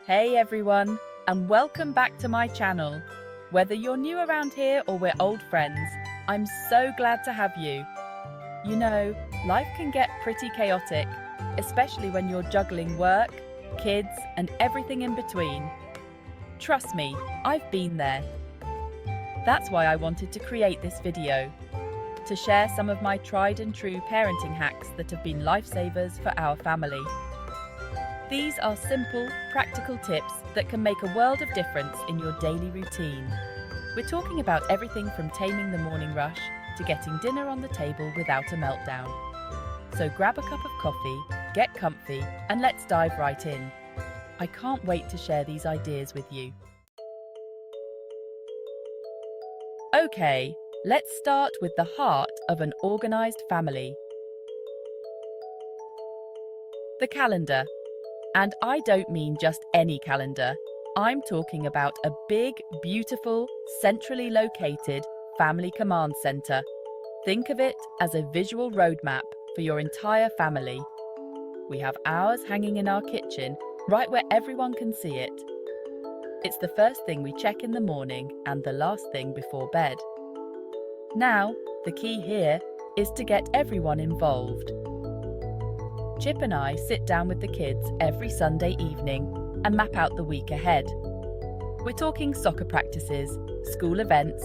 Hey everyone, and welcome back to my channel. Whether you're new around here or we're old friends, I'm so glad to have you. You know, life can get pretty chaotic, especially when you're juggling work, kids, and everything in between. Trust me, I've been there. That's why I wanted to create this video, to share some of my tried and true parenting hacks that have been lifesavers for our family. These are simple, practical tips that can make a world of difference in your daily routine. We're talking about everything from taming the morning rush to getting dinner on the table without a meltdown. So grab a cup of coffee, get comfy, and let's dive right in. I can't wait to share these ideas with you. Okay, let's start with the heart of an organized family. The calendar. And I don't mean just any calendar. I'm talking about a big, beautiful, centrally located family command center. Think of it as a visual roadmap for your entire family. We have ours hanging in our kitchen, right where everyone can see it. It's the first thing we check in the morning and the last thing before bed. Now, the key here is to get everyone involved. Chip and I sit down with the kids every Sunday evening and map out the week ahead. We're talking soccer practices, school events,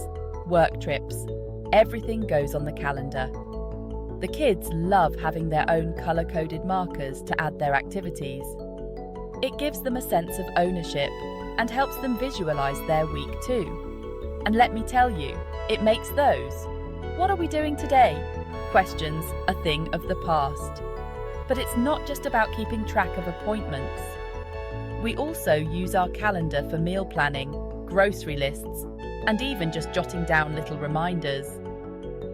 work trips. Everything goes on the calendar. The kids love having their own colour-coded markers to add their activities. It gives them a sense of ownership and helps them visualise their week too. And let me tell you, it makes those "what are we doing today?" questions a thing of the past. But it's not just about keeping track of appointments. We also use our calendar for meal planning, grocery lists, and even just jotting down little reminders.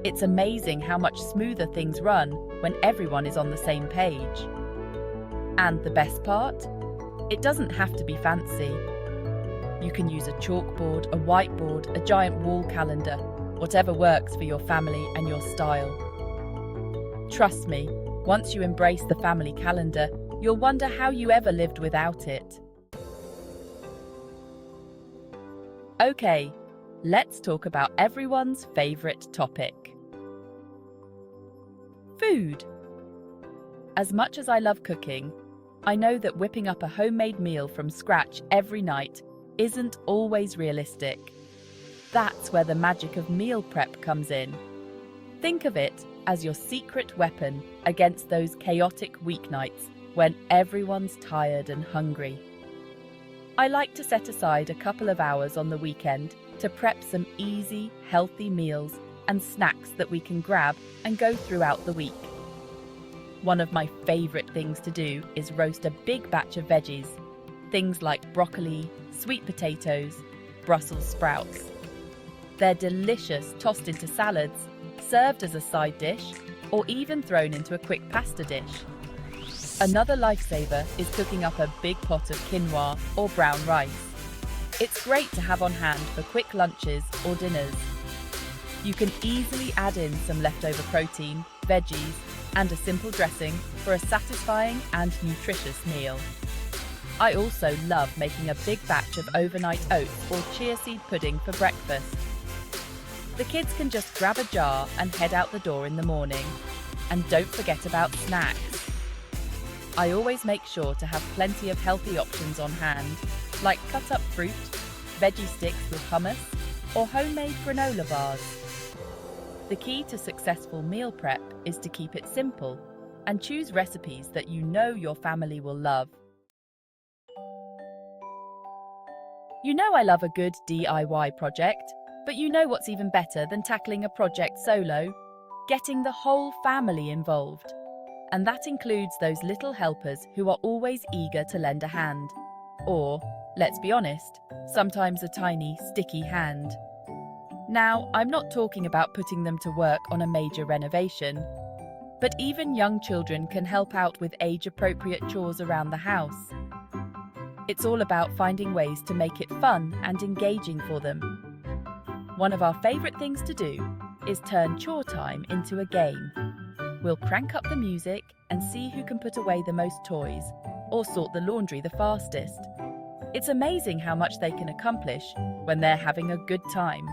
It's amazing how much smoother things run when everyone is on the same page. And the best part? It doesn't have to be fancy. You can use a chalkboard, a whiteboard, a giant wall calendar, whatever works for your family and your style. Trust me, once you embrace the family calendar, you'll wonder how you ever lived without it. Okay, let's talk about everyone's favourite topic. Food. As much as I love cooking, I know that whipping up a homemade meal from scratch every night isn't always realistic. That's where the magic of meal prep comes in. Think of it as your secret weapon against those chaotic weeknights when everyone's tired and hungry. I like to set aside a couple of hours on the weekend to prep some easy, healthy meals and snacks that we can grab and go throughout the week. One of my favourite things to do is roast a big batch of veggies, things like broccoli, sweet potatoes, Brussels sprouts. They're delicious tossed into salads, served as a side dish, or even thrown into a quick pasta dish. Another lifesaver is cooking up a big pot of quinoa or brown rice. It's great to have on hand for quick lunches or dinners. You can easily add in some leftover protein, veggies, and a simple dressing for a satisfying and nutritious meal. I also love making a big batch of overnight oats or chia seed pudding for breakfast. The kids can just grab a jar and head out the door in the morning. And don't forget about snacks. I always make sure to have plenty of healthy options on hand, like cut-up fruit, veggie sticks with hummus, or homemade granola bars. The key to successful meal prep is to keep it simple and choose recipes that you know your family will love. You know I love a good DIY project. But you know what's even better than tackling a project solo? Getting the whole family involved. And that includes those little helpers who are always eager to lend a hand. Or, let's be honest, sometimes a tiny, sticky hand. Now, I'm not talking about putting them to work on a major renovation. But even young children can help out with age-appropriate chores around the house. It's all about finding ways to make it fun and engaging for them. One of our favourite things to do is turn chore time into a game. We'll crank up the music and see who can put away the most toys or sort the laundry the fastest. It's amazing how much they can accomplish when they're having a good time.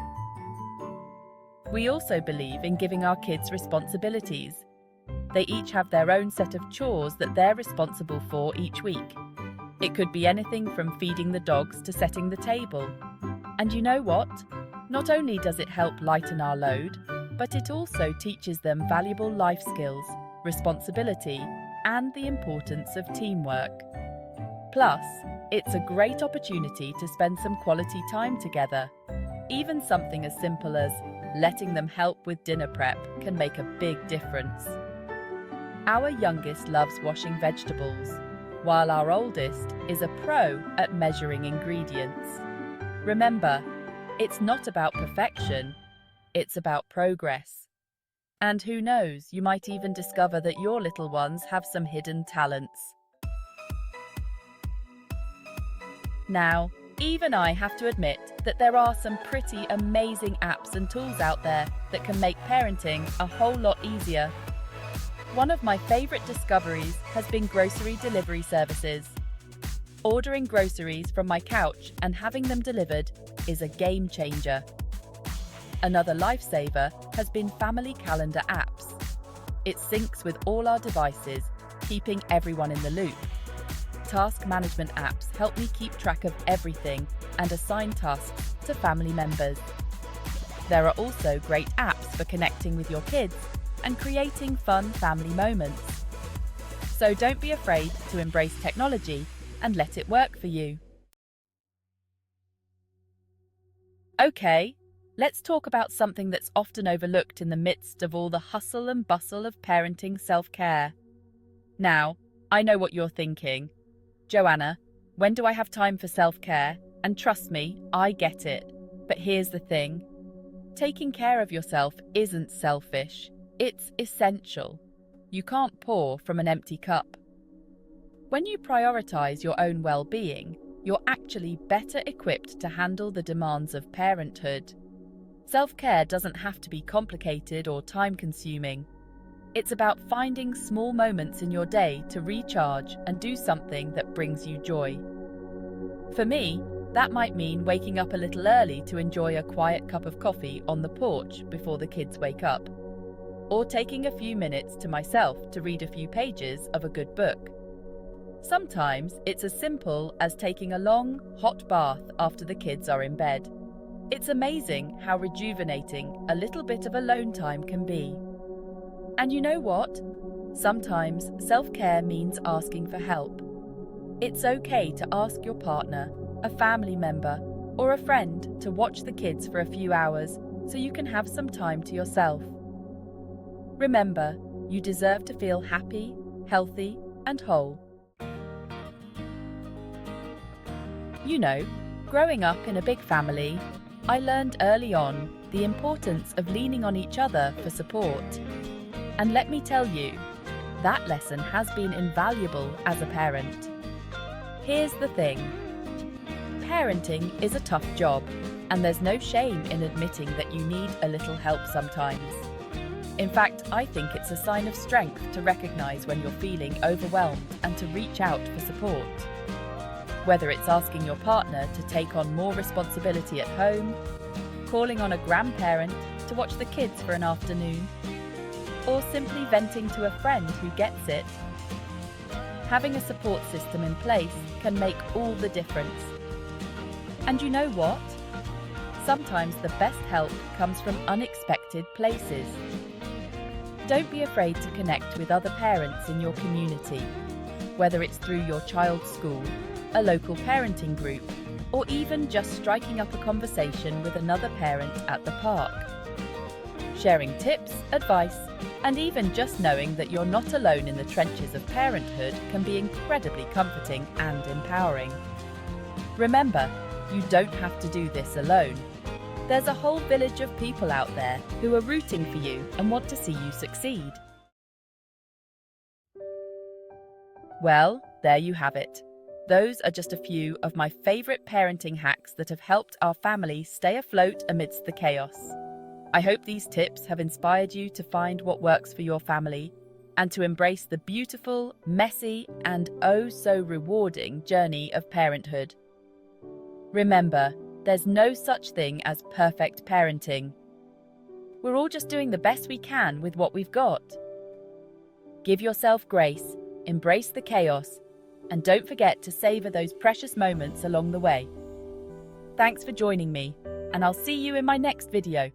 We also believe in giving our kids responsibilities. They each have their own set of chores that they're responsible for each week. It could be anything from feeding the dogs to setting the table. And you know what? Not only does it help lighten our load, but it also teaches them valuable life skills, responsibility, and the importance of teamwork. Plus, it's a great opportunity to spend some quality time together. Even something as simple as letting them help with dinner prep can make a big difference. Our youngest loves washing vegetables, while our oldest is a pro at measuring ingredients. Remember, it's not about perfection, it's about progress. And who knows, you might even discover that your little ones have some hidden talents. Now, even I have to admit that there are some pretty amazing apps and tools out there that can make parenting a whole lot easier. One of my favorite discoveries has been grocery delivery services. Ordering groceries from my couch and having them delivered is a game changer. Another lifesaver has been family calendar apps. It syncs with all our devices, keeping everyone in the loop. Task management apps help me keep track of everything and assign tasks to family members. There are also great apps for connecting with your kids and creating fun family moments. So don't be afraid to embrace technology and let it work for you. Okay, let's talk about something that's often overlooked in the midst of all the hustle and bustle of parenting self-care. Now, I know what you're thinking. Joanna, when do I have time for self-care? And trust me, I get it. But here's the thing. Taking care of yourself isn't selfish. It's essential. You can't pour from an empty cup. When you prioritize your own well-being, you're actually better equipped to handle the demands of parenthood. Self-care doesn't have to be complicated or time-consuming. It's about finding small moments in your day to recharge and do something that brings you joy. For me, that might mean waking up a little early to enjoy a quiet cup of coffee on the porch before the kids wake up, or taking a few minutes to myself to read a few pages of a good book. Sometimes it's as simple as taking a long, hot bath after the kids are in bed. It's amazing how rejuvenating a little bit of alone time can be. And you know what? Sometimes self-care means asking for help. It's okay to ask your partner, a family member, or a friend to watch the kids for a few hours so you can have some time to yourself. Remember, you deserve to feel happy, healthy, and whole. You know, growing up in a big family, I learned early on the importance of leaning on each other for support. And let me tell you, that lesson has been invaluable as a parent. Here's the thing. Parenting is a tough job, and there's no shame in admitting that you need a little help sometimes. In fact, I think it's a sign of strength to recognize when you're feeling overwhelmed and to reach out for support. Whether it's asking your partner to take on more responsibility at home, calling on a grandparent to watch the kids for an afternoon, or simply venting to a friend who gets it. Having a support system in place can make all the difference. And you know what? Sometimes the best help comes from unexpected places. Don't be afraid to connect with other parents in your community, whether it's through your child's school, a local parenting group, or even just striking up a conversation with another parent at the park. Sharing tips, advice, and even just knowing that you're not alone in the trenches of parenthood can be incredibly comforting and empowering. Remember, you don't have to do this alone. There's a whole village of people out there who are rooting for you and want to see you succeed. Well, there you have it. Those are just a few of my favorite parenting hacks that have helped our family stay afloat amidst the chaos. I hope these tips have inspired you to find what works for your family and to embrace the beautiful, messy, and oh so rewarding journey of parenthood. Remember, there's no such thing as perfect parenting. We're all just doing the best we can with what we've got. Give yourself grace, embrace the chaos, and don't forget to savor those precious moments along the way. Thanks for joining me, and I'll see you in my next video.